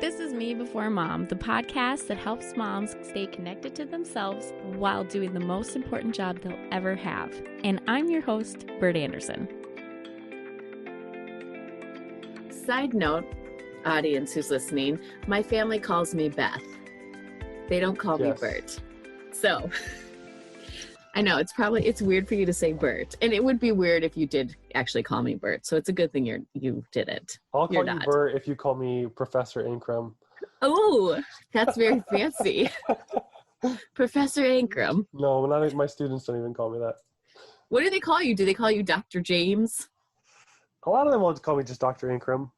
This is Me Before Mom, the podcast that helps moms stay connected to themselves while doing the most important job they'll ever have. And I'm your host, Bert Anderson. Side note, audience who's listening, my family calls me Beth. They don't call me Bert. So I know it's weird for you to say Bert, and it would be weird if you did actually call me Bert. So it's a good thing you didn't. I'll call you Bert if you call me Professor Ankrum. Oh, that's very fancy. Professor Ankrum. No, my students don't even call me that. What do they call you? Do they call you Dr. James? A lot of them will call me just Dr. Ankrum.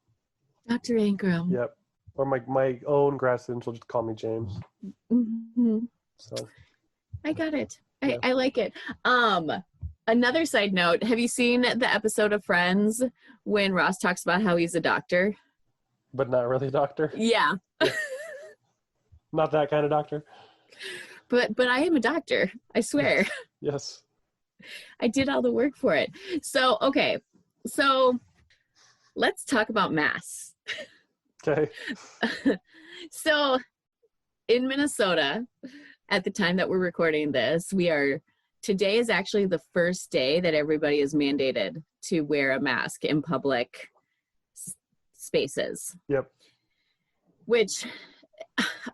Dr. Ankrum. Yep. Or my own grad students will just call me James. Mm-hmm. So I got it. Yeah. I like it. Another side note, have you seen the episode of Friends when Ross talks about how he's a doctor? But not really a doctor? Yeah. Not that kind of doctor? But I am a doctor, I swear. Yes. I did all the work for it. So, okay. So let's talk about masks. Okay. So in Minnesota, at the time that we're recording this, today is actually the first day that everybody is mandated to wear a mask in public spaces. Yep. Which,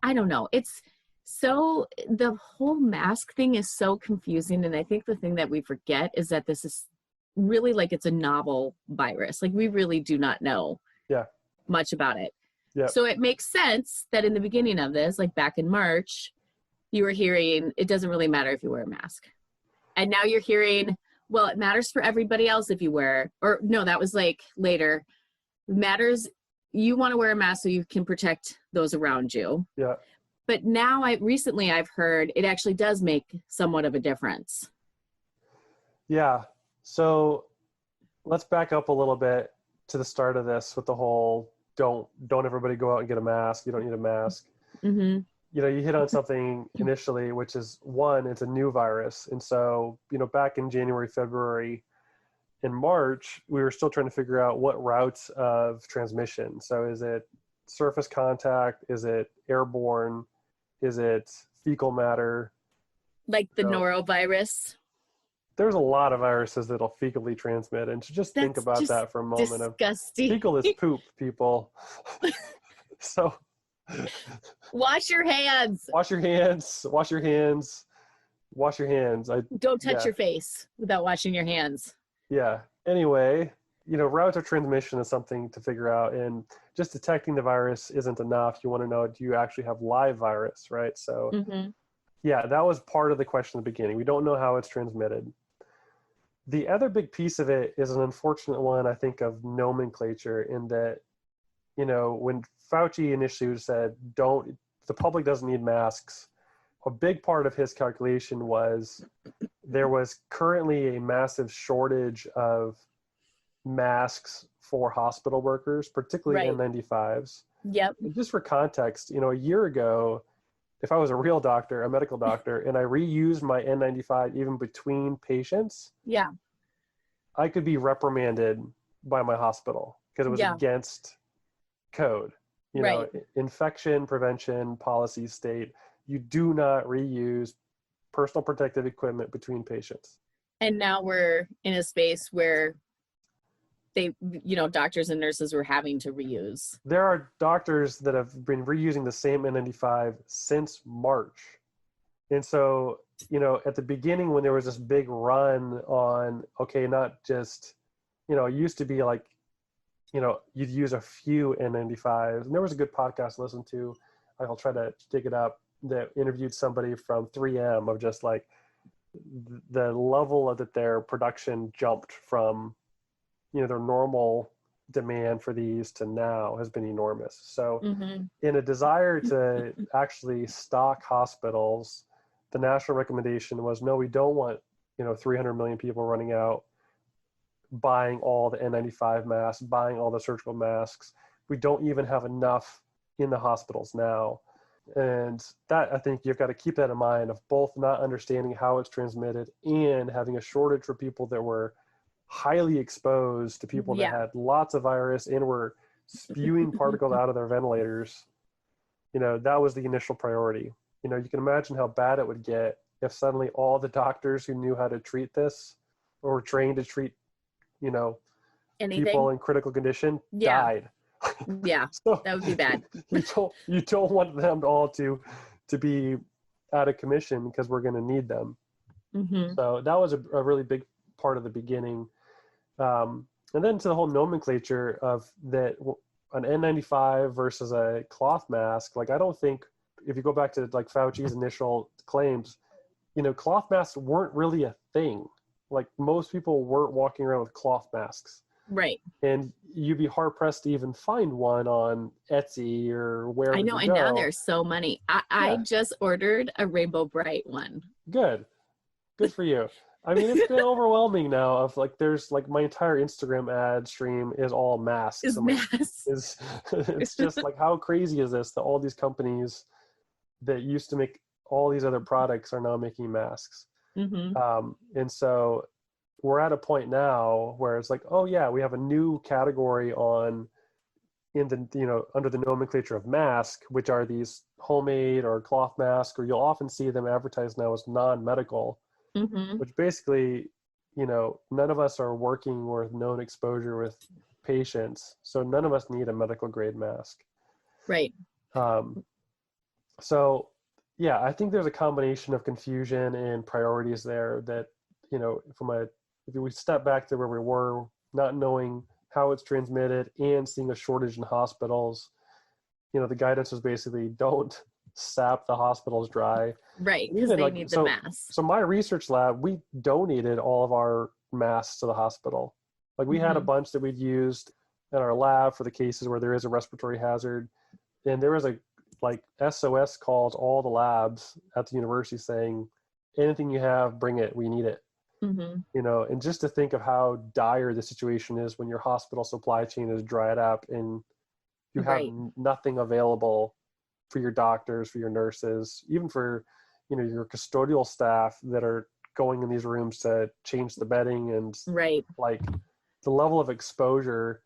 I don't know. The whole mask thing is so confusing. And I think the thing that we forget is that this is really it's a novel virus. We really do not know much about it. Yep. So it makes sense that in the beginning of this, back in March, you were hearing, it doesn't really matter if you wear a mask. And now you're hearing, well, it matters for everybody else if you wear, or no, that was later. It matters, you want to wear a mask so you can protect those around you. Yeah. But now I've heard it actually does make somewhat of a difference. Yeah. So let's back up a little bit to the start of this with the whole, don't everybody go out and get a mask. You don't need a mask. Mm-hmm. You hit on something initially, which is one, it's a new virus. And so, back in January, February, in March, we were still trying to figure out what routes of transmission. So is it surface contact? Is it airborne? Is it fecal matter? Like the norovirus? There's a lot of viruses that'll fecally transmit. And to just think about that for a moment. Disgusting. Fecal is poop, people. So... Wash your hands. Wash your hands. Wash your hands. Wash your hands. Don't touch your face without washing your hands. Yeah. Anyway, routes of transmission is something to figure out, and just detecting the virus isn't enough. You want to know, do you actually have live virus, right? So, yeah, that was part of the question at the beginning. We don't know how it's transmitted. The other big piece of it is an unfortunate one, I think, of nomenclature, in that, when Fauci initially said, the public doesn't need masks, a big part of his calculation was there was currently a massive shortage of masks for hospital workers, particularly N95s. Yep. And just for context, a year ago, if I was a real doctor, a medical doctor, and I reused my N95 even between patients, I could be reprimanded by my hospital because it was against code. Infection prevention policy state, you do not reuse personal protective equipment between patients. And now we're in a space where doctors and nurses were having to reuse. There are doctors that have been reusing the same N95 since March. And so, at the beginning when there was this big run on, not just, it used to be you'd use a few N95s. And there was a good podcast to listen to. I'll try to dig it up, that interviewed somebody from 3M of just the level of that their production jumped from, their normal demand for these to now has been enormous. So in a desire to actually stock hospitals, the national recommendation was, no, we don't want, 300 million people running out, buying all the N95 masks, buying all the surgical masks. We don't even have enough in the hospitals now. And that, I think you've got to keep that in mind, of both not understanding how it's transmitted and having a shortage for people that were highly exposed to people that had lots of virus and were spewing particles out of their ventilators that was the initial priority. You can imagine how bad it would get if suddenly all the doctors who knew how to treat this or were trained to treat, Anything. people in critical condition died. Yeah, So that would be bad. you don't want them all to be out of commission because we're going to need them. Mm-hmm. So that was a really big part of the beginning. And then to the whole nomenclature of that, an N95 versus a cloth mask. Like, I don't think, if you go back to like Fauci's initial claims, cloth masks weren't really a thing. Like, most people weren't walking around with cloth masks. Right. And you'd be hard pressed to even find one on Etsy or wherever. I know, and now there's so many. I just ordered a Rainbow Bright one. Good for you. I mean, it's been overwhelming now. Of like, there's like, my entire Instagram ad stream is all masks. It's just like, how crazy is this that all these companies that used to make all these other products are now making masks. Mm-hmm. And so we're at a point now where it's like, oh yeah, we have a new category under the nomenclature of mask, which are these homemade or cloth masks, or you'll often see them advertised now as non-medical, mm-hmm. which basically, none of us are working with known exposure with patients. So none of us need a medical grade mask. Right. So yeah, I think there's a combination of confusion and priorities there that, if we step back to where we were, not knowing how it's transmitted and seeing a shortage in hospitals, the guidance was basically don't sap the hospitals dry. Right, because they need the masks. So my research lab, we donated all of our masks to the hospital. Like, we had a bunch that we'd used in our lab for the cases where there is a respiratory hazard. And there was a SOS call to all the labs at the university saying, anything you have, bring it, we need it. Mm-hmm. And just to think of how dire the situation is when your hospital supply chain is dried up and you have nothing available for your doctors, for your nurses, even for, your custodial staff that are going in these rooms to change the bedding, and like the level of exposure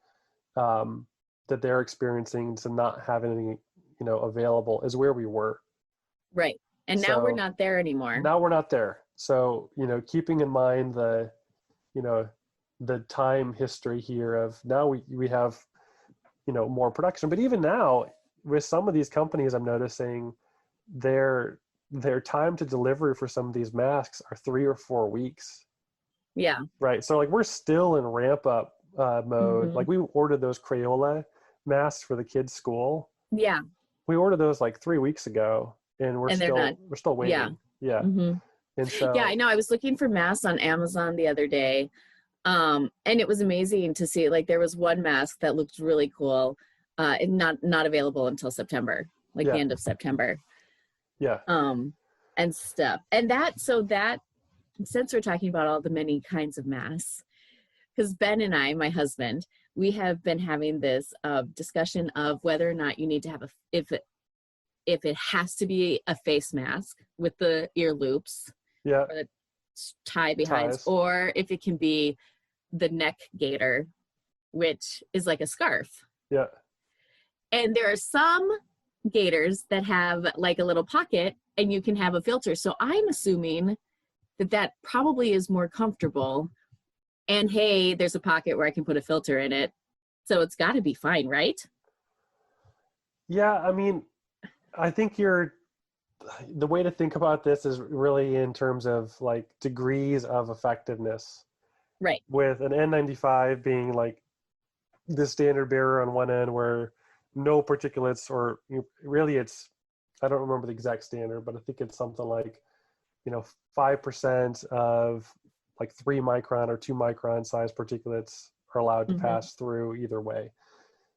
that they're experiencing to not have anything, available is where we were. Right. And now we're not there anymore. Now we're not there. So, keeping in mind the time history here of now we have, more production, but even now with some of these companies, I'm noticing their time to delivery for some of these masks are 3 or 4 weeks. Yeah. Right. So like, we're still in ramp up mode. Like, we ordered those Crayola masks for the kids' school. Yeah. We ordered those like 3 weeks ago, and we're still waiting. Yeah. Mm-hmm. And so, yeah, I know. I was looking for masks on Amazon the other day. And it was amazing to see, like, there was one mask that looked really cool. And not available until September, the end of September. Yeah. And stuff. And since we're talking about all the many kinds of masks, because Ben and I, my husband, we have been having this discussion of whether or not you need to have if it has to be a face mask with the ear loops, or the tie behind, or if it can be the neck gaiter, which is like a scarf. Yeah. And there are some gaiters that have like a little pocket and you can have a filter. So I'm assuming that probably is more comfortable. And hey, there's a pocket where I can put a filter in it. So it's got to be fine, right? Yeah, I mean, I think the way to think about this is really in terms of like degrees of effectiveness. Right. With an N95 being like the standard bearer on one end where no particulates, or really it's, I don't remember the exact standard, but I think it's something like, 5% of like 3 micron or 2 micron size particulates are allowed to pass through either way.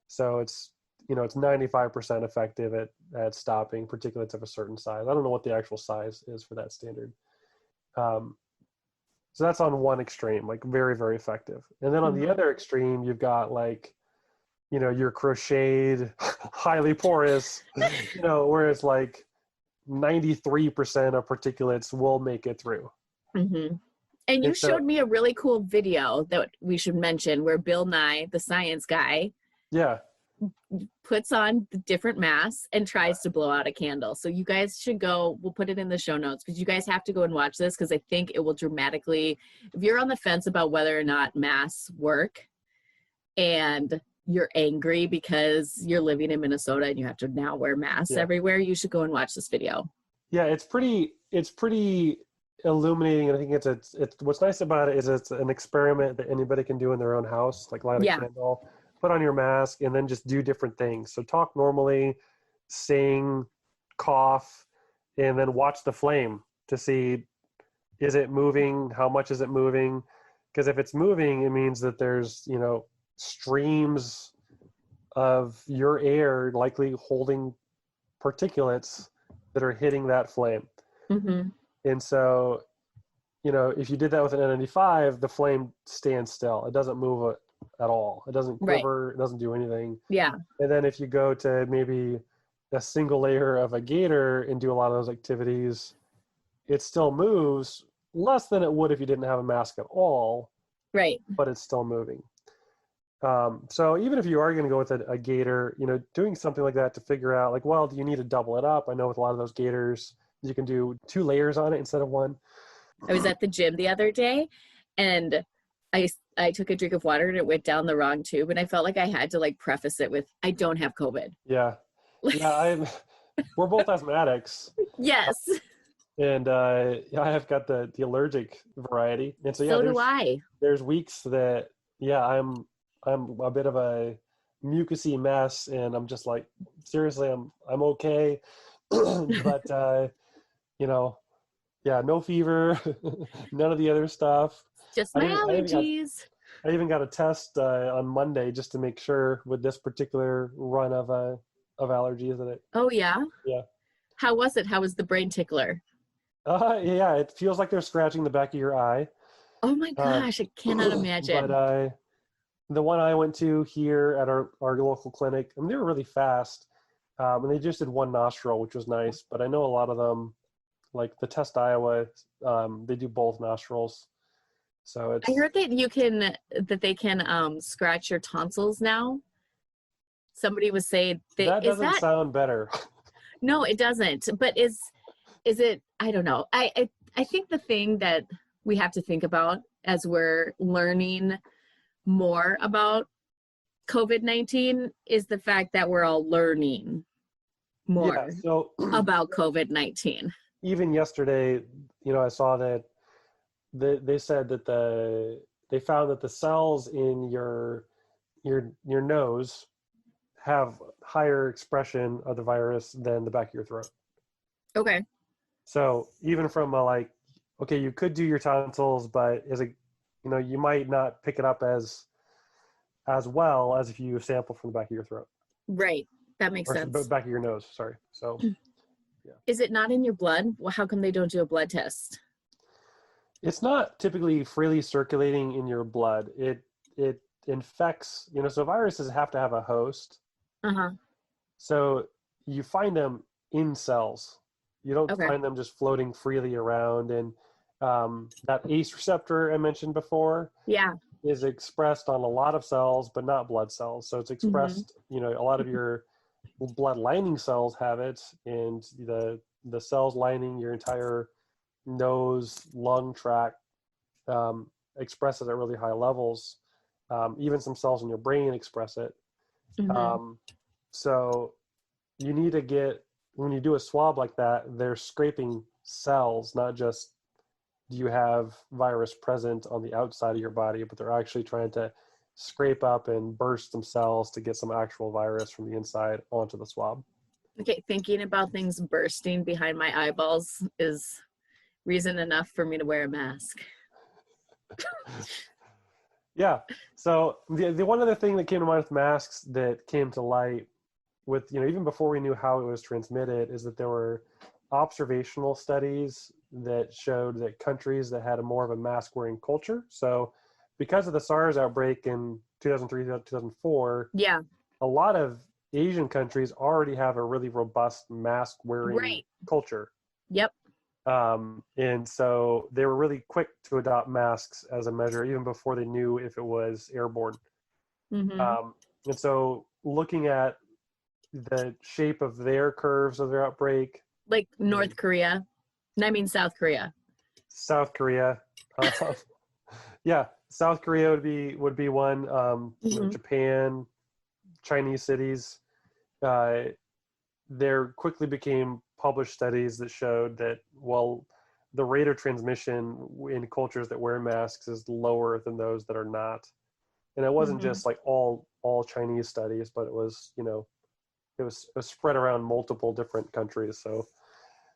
So it's, it's 95% effective at stopping particulates of a certain size. I don't know what the actual size is for that standard. So that's on one extreme, like very, very effective. And then on the other extreme, you've got like, your crocheted, highly porous, where it's like 93% of particulates will make it through. Mm-hmm. And you showed me a really cool video that we should mention where Bill Nye, the science guy, puts on the different masks and tries to blow out a candle. So you guys should go, we'll put it in the show notes, but you guys have to go and watch this because I think it will dramatically, if you're on the fence about whether or not masks work and you're angry because you're living in Minnesota and you have to now wear masks everywhere, you should go and watch this video. Yeah, it's pretty illuminating. And I think it's what's nice about it is it's an experiment that anybody can do in their own house, like light a candle, put on your mask, and then just do different things. So talk normally, sing, cough, and then watch the flame to see, is it moving? How much is it moving? Because if it's moving, it means that there's, streams of your air likely holding particulates that are hitting that flame. Mm-hmm. And so, if you did that with an N95, the flame stands still. It doesn't move at all. It doesn't quiver. It doesn't do anything. Yeah. And then if you go to maybe a single layer of a gator and do a lot of those activities, it still moves less than it would if you didn't have a mask at all. Right. But it's still moving. So even if you are going to go with a gator, doing something like that to figure out, like, well, do you need to double it up? I know with a lot of those gators, you can do 2 layers on it instead of 1. I was at the gym the other day and I took a drink of water and it went down the wrong tube, and I felt like I had to preface it with, I don't have COVID. Yeah. Yeah. We're both asthmatics. Yes. And I have got the allergic variety. And so do I. There's weeks that, I'm a bit of a mucousy mess, and I'm just like, seriously, I'm okay. But no fever, none of the other stuff. Just my allergies. I even got a test on Monday just to make sure with this particular run of allergies that it. Oh yeah. Yeah. How was it? How was the brain tickler? Yeah, it feels like they're scratching the back of your eye. Oh my gosh, I cannot imagine. But the one I went to here at our local clinic, they were really fast. And they just did 1 nostril, which was nice. But I know a lot of them, like the Test Iowa, they do both nostrils. So it's. I heard that they can scratch your tonsils now. Somebody was saying that doesn't sound better. No, it doesn't. But is it? I don't know. I think the thing that we have to think about as we're learning more about COVID-19 is the fact that we're all learning more about COVID-19. Even yesterday, I saw that they said that they found that the cells in your nose have higher expression of the virus than the back of your throat. Okay. So even from you could do your tonsils, but you might not pick it up as well as if you sample from the back of your throat. Right. That makes sense. Back of your nose, sorry. So, yeah. Is it not in your blood? Well, how come they don't do a blood test? It's not typically freely circulating in your blood. It infects, so viruses have to have a host. Uh-huh. So you find them in cells. You don't find them just floating freely around. And that ACE receptor I mentioned before is expressed on a lot of cells, but not blood cells. So it's expressed, a lot of your blood lining cells have it, and the cells lining your entire nose, lung tract express it at really high levels. Even some cells in your brain express it. So you need to when you do a swab like that, they're scraping cells, not just do you have virus present on the outside of your body, but they're actually trying to scrape up and burst some cells to get some actual virus from the inside onto the swab. Okay, thinking about things bursting behind my eyeballs is reason enough for me to wear a mask. Yeah. So the one other thing that came to mind with masks that came to light with, even before we knew how it was transmitted, is that there were observational studies that showed that countries that had more of a mask wearing culture. So because of the SARS outbreak in 2003, 2004, a lot of Asian countries already have a really robust mask wearing culture. Yep. And so they were really quick to adopt masks as a measure, even before they knew if it was airborne. And so looking at the shape of their curves of their outbreak. Like North Korea. I mean, South Korea. South Korea. Yeah, South Korea would be one. Japan, Chinese cities. There quickly became published studies that showed that, well, the rate of transmission in cultures that wear masks is lower than those that are not. And it wasn't just like all Chinese studies, but it was, it was spread around multiple different countries. So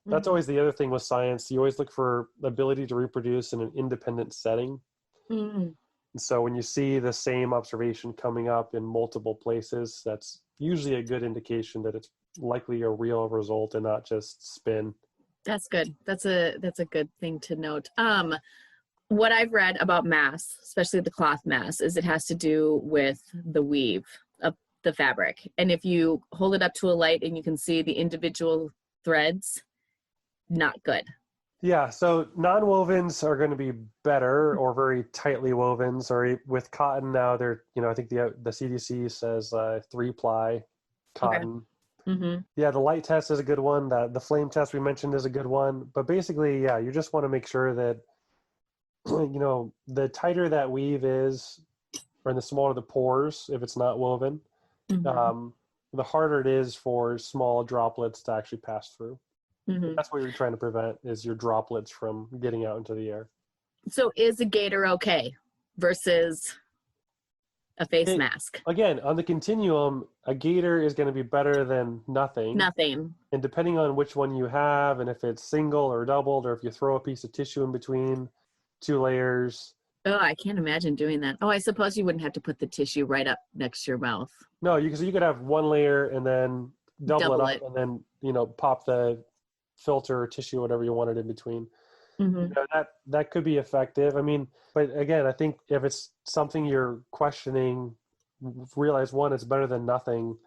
that's always the other thing with science. You always look for ability to reproduce in an independent setting. And so when you see the same observation coming up in multiple places, that's usually a good indication that it's likely a real result and not just spin. That's good. That's a good thing to note. What I've read about masks, especially the cloth masks, is it has to do with the weave of the fabric. And if you hold it up to a light and you can see the individual threads, not good. Yeah, so non-wovens are going to be better, or very tightly wovens, or with cotton now they're, I think the CDC says 3-ply cotton. Okay. Yeah, the light test is a good one. The flame test we mentioned is a good one. But basically, yeah, you just want to make sure that, the tighter that weave is, or the smaller the pores, if it's not woven, the harder it is for small droplets to actually pass through. That's what you're trying to prevent, is your droplets from getting out into the air. So is a gaiter okay versus a face mask? Again, on the continuum, a gaiter is going to be better than nothing. Nothing. And depending on which one you have, and if it's single or doubled, or if you throw a piece of tissue in between 2 layers. Oh, I can't imagine doing that. Oh, I suppose you wouldn't have to put the tissue right up next to your mouth. No, you could have 1 layer and then double it up, and then, pop the filter or tissue, whatever you wanted in between. That could be effective. I mean, but again, I think if it's something you're questioning, realize 1, it's better than nothing,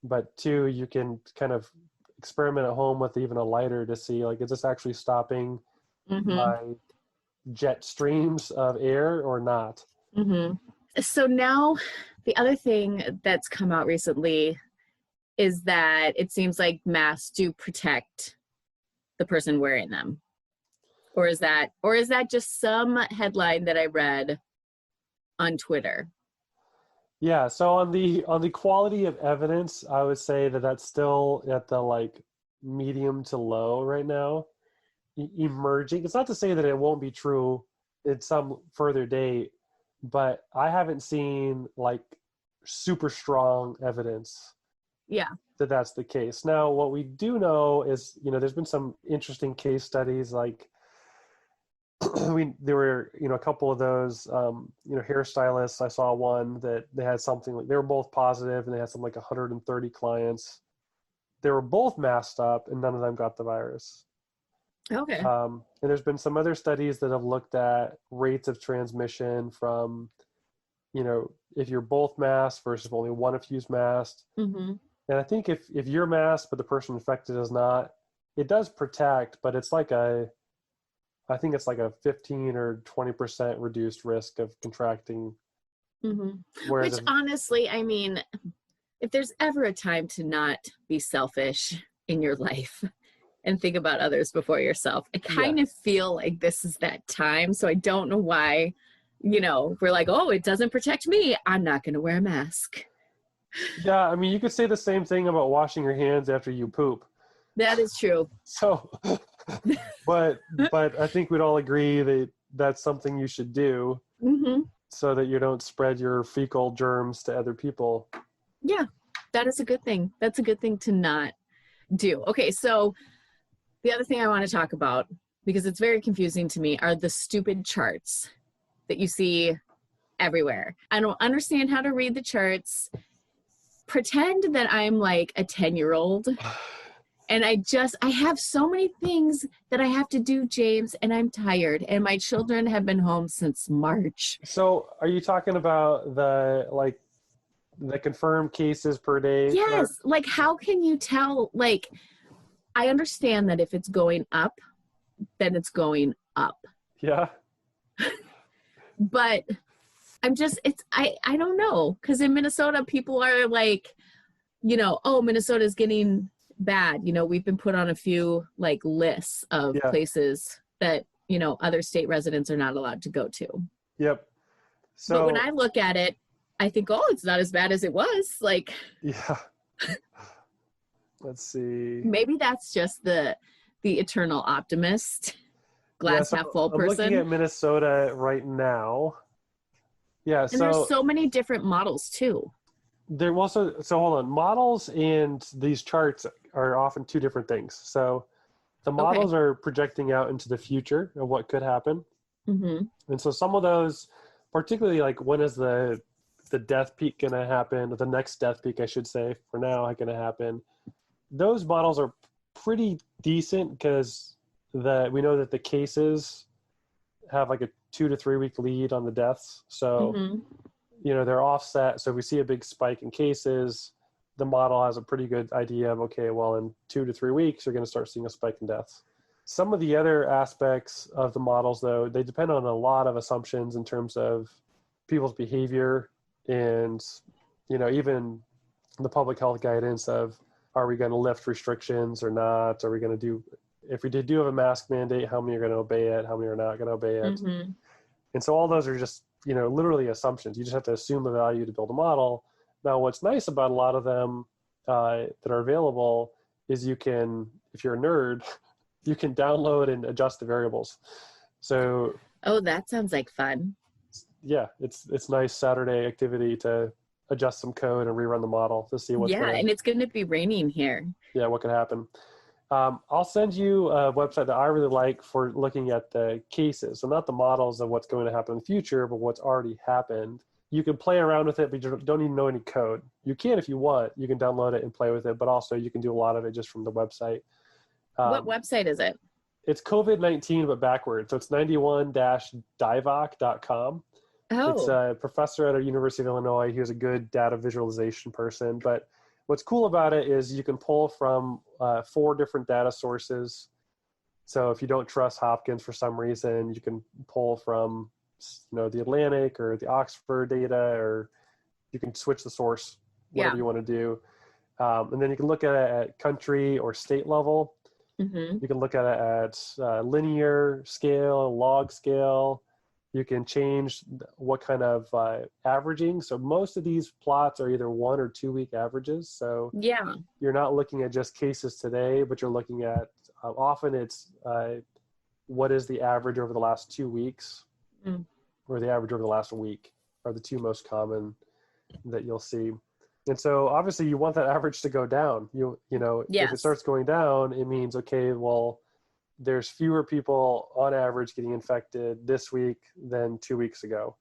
but 2, you can kind of experiment at home with even a lighter to see, like, is this actually stopping my jet streams of air or not? So now the other thing that's come out recently is that it seems like masks do protect the person wearing them. Or is that just some headline that I read on Twitter? Yeah, so on the quality of evidence, I would say that that's still at the medium to low right now, emerging. It's not to say that it won't be true in some further date, but I haven't seen super strong evidence. Yeah. That's the case. Now, what we do know is, there's been some interesting case studies, there were, a couple of those, hairstylists. I saw one that they had something they were both positive, and they had something 130 clients. They were both masked up, and none of them got the virus. Okay. And there's been some other studies that have looked at rates of transmission from, if you're both masked versus only one of you's masked. And I think if you're masked but the person infected is not, it does protect, but it's I think it's a 15 or 20% reduced risk of contracting. Which honestly, I mean, if there's ever a time to not be selfish in your life and think about others before yourself, I kind of feel like this is that time. So I don't know why, we're like, oh, it doesn't protect me, I'm not going to wear a mask. Yeah, I mean, you could say the same thing about washing your hands after you poop. That is true. So, but I think we'd all agree that that's something you should do, so that you don't spread your fecal germs to other people. Yeah, that is a good thing. That's a good thing to not do. Okay, so the other thing I want to talk about, because it's very confusing to me, are the stupid charts that you see everywhere. I don't understand how to read the charts. Pretend that I'm like a 10-year-old. And I have so many things that I have to do, James, and I'm tired. And my children have been home since March. So are you talking about the confirmed cases per day? Yes. How can you tell? I understand that if it's going up, then it's going up. Yeah. But I don't know. Cause in Minnesota, people are like, oh, Minnesota's getting bad. We've been put on a few like lists of Yeah. places that, other state residents are not allowed to go to. Yep. But when So I look at it, I think, oh, it's not as bad as it was. Like, yeah. Let's see. maybe that's just the eternal optimist, Yeah, glass so half full I'm looking person. at Minnesota right now. Yeah, And there's so so many different models too. there also, so hold on. Models and these charts are often two different things. So the Okay. models are projecting out into the future of what could happen. Mm-hmm. And so some of those, particularly like when is the death peak going to happen, or the next death peak, I should say, for now, going to happen. Those models are pretty decent because we know that the cases have like a 2 to 3 week lead on the deaths. So, Mm-hmm. they're offset. So if we see a big spike in cases, the model has a pretty good idea of, okay, well, in 2 to 3 weeks, you're going to start seeing a spike in deaths. Some of the other aspects of the models, though, they depend on a lot of assumptions in terms of people's behavior and, even the public health guidance of, are we going to lift restrictions or not? Are we going to do, if we do have a mask mandate, how many are going to obey it? How many are not going to obey it? Mm-hmm. And so all those are just, literally assumptions. You just have to assume a value to build a model. Now, what's nice about a lot of them that are available is you can, if you're a nerd, you can download and adjust the variables. So Oh, that sounds like fun. yeah, it's nice Saturday activity to adjust some code and rerun the model to see what's Yeah, going to, and it's going to be raining here. yeah, what could happen. I'll send you a website that I really like for looking at the cases. So not the models of what's going to happen in the future, but what's already happened. You can play around with it, but you don't even know any code. You can if you want. You can download it and play with it, but also you can do a lot of it just from the website. What website is it? It's COVID-19, but backwards. So it's 91-divoc.com. It's Oh, a professor at a University of Illinois. He was a good data visualization person. But what's cool about it is you can pull from 4 different data sources. So if you don't trust Hopkins for some reason, you can pull from the Atlantic or the Oxford data, or you can switch the source, whatever yeah. you want to do. And then you can look at it at country or state level. Mm-hmm. You can look at it at linear scale, log scale. You can change what kind of averaging. So most of these plots are either 1 or 2 week averages. So Yeah. you're not looking at just cases today, but you're looking at often it's what is the average over the last 2 weeks, or the average over the last week are the two most common that you'll see. And so obviously you want that average to go down. If it Yes. starts going down, it means, okay, well, there's fewer people on average getting infected this week than 2 weeks ago.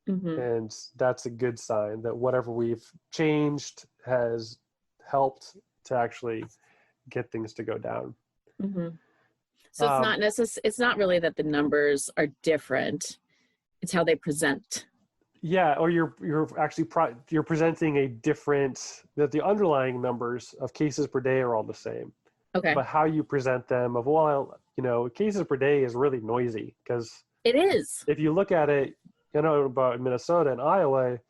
Mm-hmm. And that's a good sign that whatever we've changed has helped to actually get things to go down. Mm-hmm. So it's not it's not really that the numbers are different. It's how they present. Yeah, or you're actually you're presenting a different, that the underlying numbers of cases per day are all the same. Okay. But how you present them of, well, cases per day is really noisy because It is. if you look at it, about Minnesota and Iowa,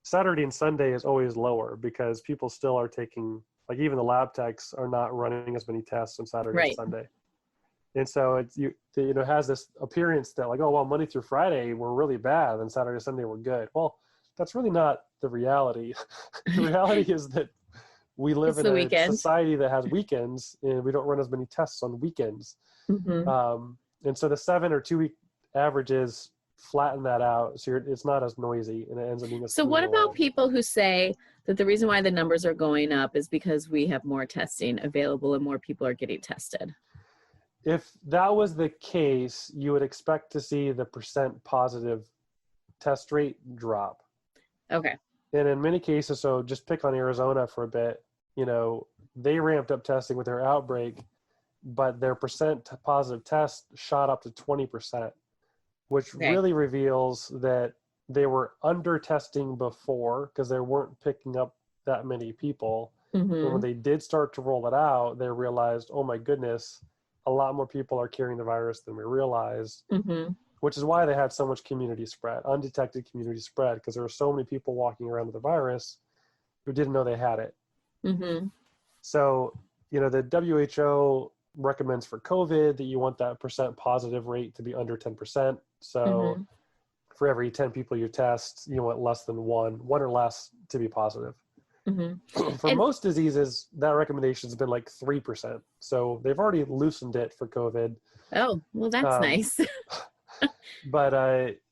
Saturday and Sunday is always lower because people still are taking, like even the lab techs are not running as many tests on Saturday and Sunday. And so it has this appearance that like, oh, well, Monday through Friday were really bad and Saturday and Sunday were good. Well, that's really not the reality. The reality is that we live in a society that has weekends and we don't run as many tests on weekends. Mm-hmm. And so the 7 or 2 week averages flatten that out. So it's not as noisy and it ends up being a So what about people who say that the reason why the numbers are going up is because we have more testing available and more people are getting tested? If that was the case, you would expect to see the % positive test rate drop. Okay. And in many cases, so just pick on Arizona for a bit, they ramped up testing with their outbreak, but their % positive test shot up to 20%, which really reveals that they were under testing before because they weren't picking up that many people. Mm-hmm. And when they did start to roll it out, they realized, oh my goodness, a lot more people are carrying the virus than we realized, which is why they had so much community spread, undetected community spread, because there were so many people walking around with the virus who didn't know they had it. Mm-hmm. So, the WHO recommends for COVID that you want that percent positive rate to be under 10%. So for every 10 people you test, you want less than one or less to be positive. Mm-hmm. For most diseases, that recommendation has been like 3%. So they've already loosened it for COVID. Oh, well, that's nice. But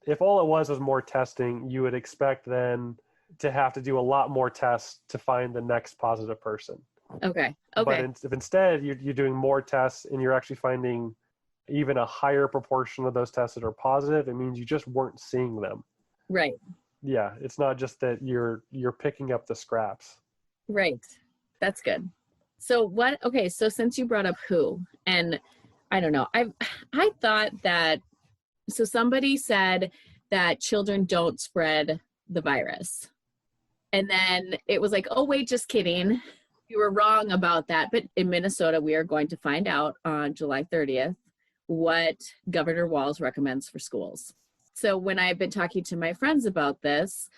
if all it was more testing, you would expect then to have to do a lot more tests to find the next positive person. Okay. But if instead you're doing more tests and you're actually finding even a higher proportion of those tests that are positive, it means you just weren't seeing them. Right. Yeah, it's not just that you're picking up the scraps. Right. That's good. So so since you brought up WHO, and I don't know, I thought that, so somebody said that children don't spread the virus. And then it was like, oh, wait, just kidding. You were wrong about that. But in Minnesota, we are going to find out on July 30th what Governor Walz recommends for schools. So when I've been talking to my friends about this,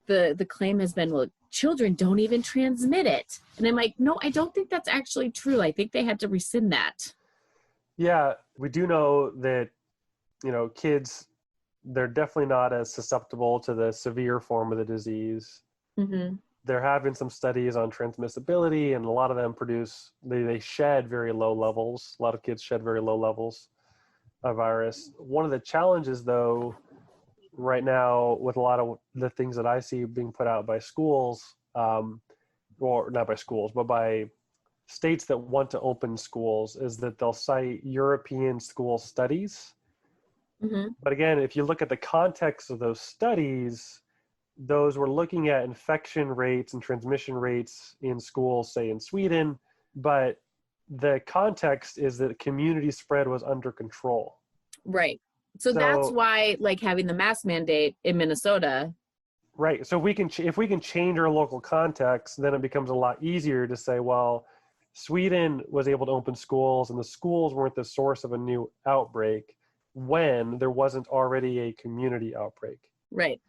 the claim has been, well, children don't even transmit it. And I'm like, no, I don't think that's actually true. I think they had to rescind that. Yeah, we do know that, kids, they're definitely not as susceptible to the severe form of the disease. Mm-hmm. There have been some studies on transmissibility, and a lot of them they shed very low levels. A lot of kids shed very low levels of virus. One of the challenges, though, right now with a lot of the things that I see being put out by schools, or not by schools, but by states that want to open schools, is that they'll cite European school studies. Mm-hmm. But again, if you look at the context of those studies, those were looking at infection rates and transmission rates in schools, say in Sweden, but the context is that community spread was under control. Right. So that's why, like, having the mask mandate in Minnesota. Right. So if we can change our local context, then it becomes a lot easier to say, well, Sweden was able to open schools and the schools weren't the source of a new outbreak when there wasn't already a community outbreak. Right.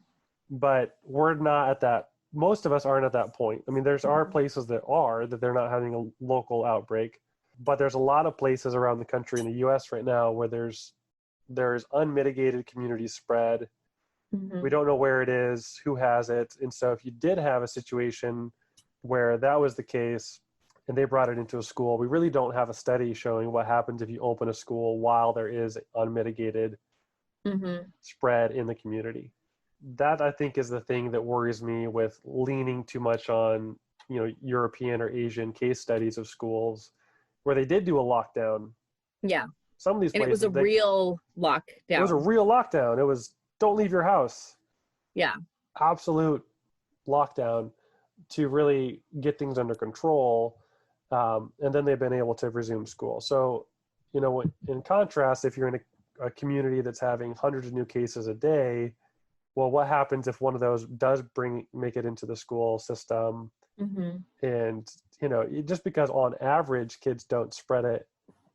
But we're not at that. Most of us aren't at that point. I mean, are places that they're not having a local outbreak, but there's a lot of places around the country in the U.S. right now where there's unmitigated community spread. Mm-hmm. We don't know where it is, who has it. And so if you did have a situation where that was the case and they brought it into a school, we really don't have a study showing what happens if you open a school while there is unmitigated spread in the community. That, I think, is the thing that worries me with leaning too much on, European or Asian case studies of schools where they did do a lockdown. Yeah. Some of these places. And it was a real lockdown. It was a real lockdown. It was, don't leave your house. Yeah. Absolute lockdown to really get things under control. And then they've been able to resume school. So, in contrast, if you're in a community that's having hundreds of new cases a day, well, what happens if one of those does make it into the school system? Mm-hmm. And, just because on average kids don't spread it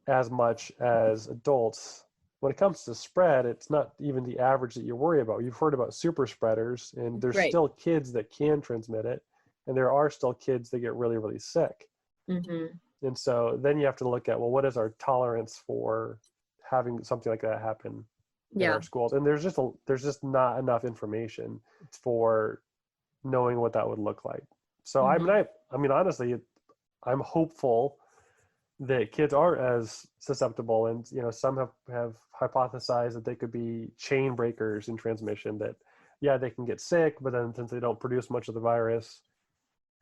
as much as adults, when it comes to spread, it's not even the average that you worry about. You've heard about super spreaders, and there's still kids that can transmit it, and there are still kids that get really, really sick. Mm-hmm. And so then you have to look at, well, what is our tolerance for having something like that happen in our schools? And there's just not enough information for knowing what that would look like. So I mean, honestly, I'm hopeful that kids aren't as susceptible, and some have hypothesized that they could be chain breakers in transmission, that they can get sick, but then since they don't produce much of the virus,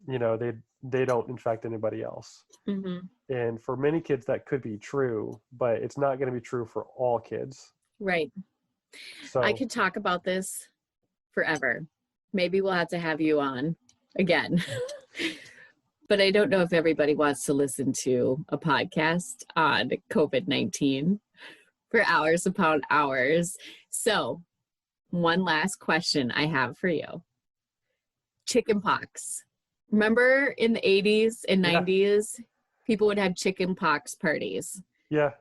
they don't infect anybody else. Mm-hmm. And for many kids that could be true, but it's not going to be true for all kids. Right. So I could talk about this forever. Maybe we'll have to have you on again. But I don't know if everybody wants to listen to a podcast on COVID-19 for hours upon hours. So one last question I have for you. Chickenpox. Remember in the 80s and 90s, people would have chickenpox parties. Yeah.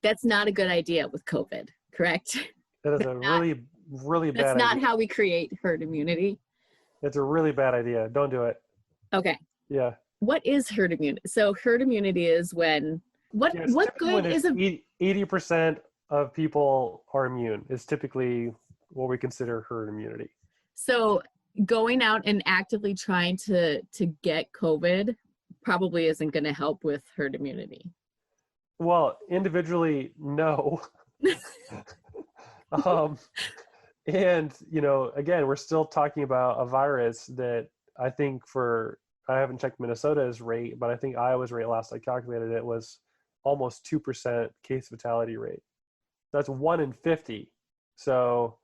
That's not a good idea with COVID, correct? That is a really, really That's bad not idea. how we create herd immunity. It's a really bad idea. Don't do it. Okay. Yeah. What is herd immunity? So herd immunity is when what Yeah, it's what typically when good is a 80% of people are immune is typically what we consider herd immunity. so going out and actively trying to get COVID probably isn't going to help with herd immunity. Well, individually, no. um, and, again, we're still talking about a virus that I think I haven't checked Minnesota's rate, but I think Iowa's rate last I calculated it was almost 2% case fatality rate. That's 1 in 50. So,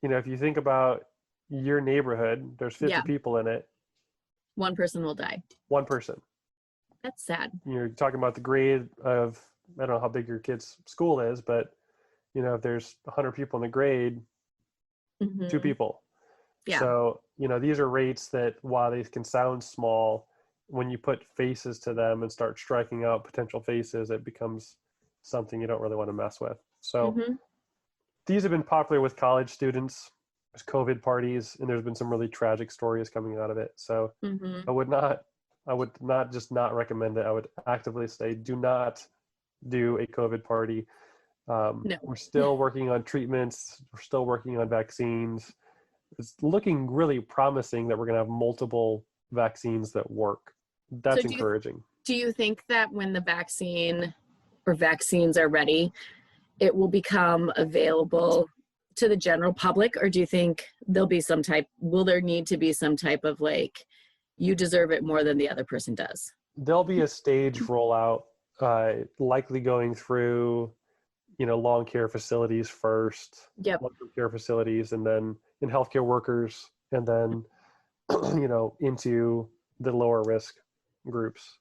if you think about your neighborhood, there's 50 people in it. One person will die. One person. That's sad. You're talking about the grade of, I don't know how big your kid's school is, but, if there's 100 people in the grade, 2 people. Yeah. So, these are rates that while they can sound small, when you put faces to them and start striking out potential faces, it becomes something you don't really want to mess with. So these have been popular with college students. There's COVID parties, and there's been some really tragic stories coming out of it. So I would not just not recommend it. I would actively say, do not do a COVID party. No. We're still working on treatments. We're still working on vaccines. It's looking really promising that we're going to have multiple vaccines that work. That's encouraging. Do you think that when the vaccine or vaccines are ready, it will become available to the general public? Or do you think will there need to be some type of like, you deserve it more than the other person does? There'll be a stage rollout, likely going through, long care facilities first, long-term care facilities, and then in healthcare workers, and then, into the lower risk groups.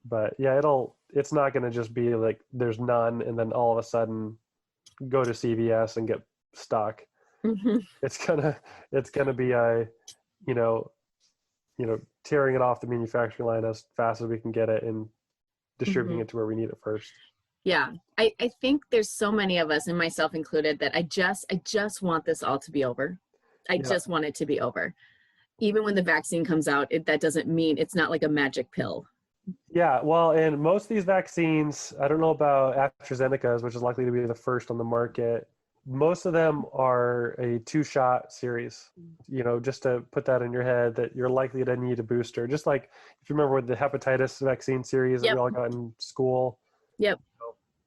But yeah, it's not going to just be like there's none and then all of a sudden go to CVS and get stuck. It's gonna be a, tearing it off the manufacturing line as fast as we can get it and distributing it to where we need it first. Yeah. I think there's so many of us, and myself included, that I just want this all to be over. I just want it to be over. Even when the vaccine comes out, that doesn't mean it's not like a magic pill. Yeah, well, and most of these vaccines, I don't know about AstraZeneca's, which is likely to be the first on the market. Most of them are a 2-shot series, just to put that in your head that you're likely to need a booster. Just like if you remember with the hepatitis vaccine series that we all got in school. Yep.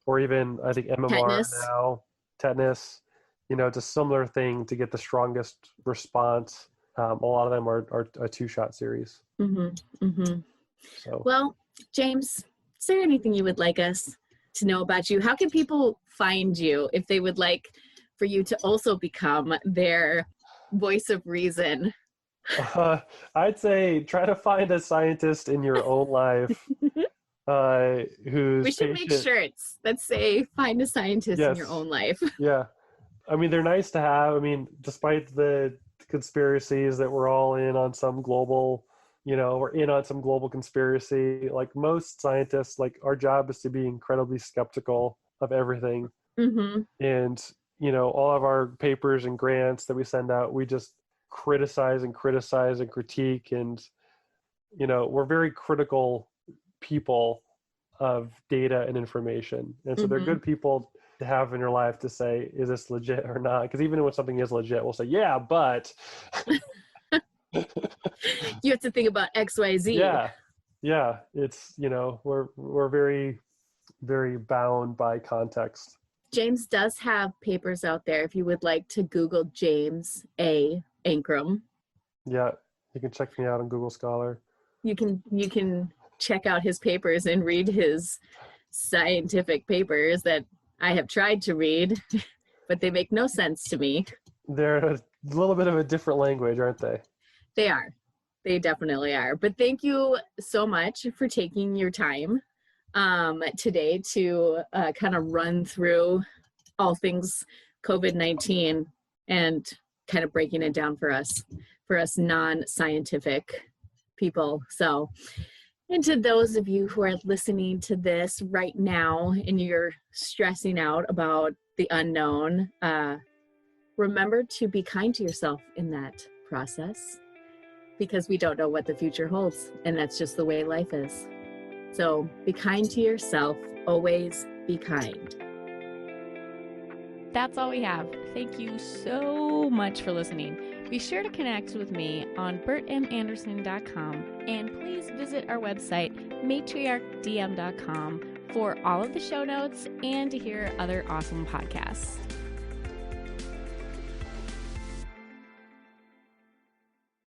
Or even, I think, MMR now, tetanus. It's a similar thing to get the strongest response. A lot of them are a 2-shot series. So. Well, James, is there anything you would like us to know about you? How can people find you if they would like for you to also become their voice of reason? I'd say try to find a scientist in your own life who's we should make shirts that say find a scientist in your own life. Yeah. I mean, they're nice to have. I mean, despite the conspiracies that we're all in on some global, we're in on some global conspiracy. Like most scientists, like our job is to be incredibly skeptical of everything. And, all of our papers and grants that we send out, we just criticize and critique. And, we're very critical people of data and information. And so they're good people to have in your life to say, is this legit or not? Because even when something is legit, we'll say, yeah, but you have to think about XYZ. Yeah. It's, we're very, very bound by context. James does have papers out there if you would like to Google James A. Ankrum. Yeah, you can check me out on Google Scholar. You can check out his papers and read his scientific papers that I have tried to read, but they make no sense to me. They're a little bit of a different language, aren't they? They are. They definitely are. But thank you so much for taking your time today to kind of run through all things COVID-19 and kind of breaking it down for us non-scientific people. So, and to those of you who are listening to this right now and you're stressing out about the unknown, remember to be kind to yourself in that process, because we don't know what the future holds, and that's just the way life is. So be kind to yourself. Always be kind. That's all we have. Thank you so much for listening. Be sure to connect with me on BertMAnderson.com, and please visit our website, matriarchdm.com, for all of the show notes and to hear other awesome podcasts.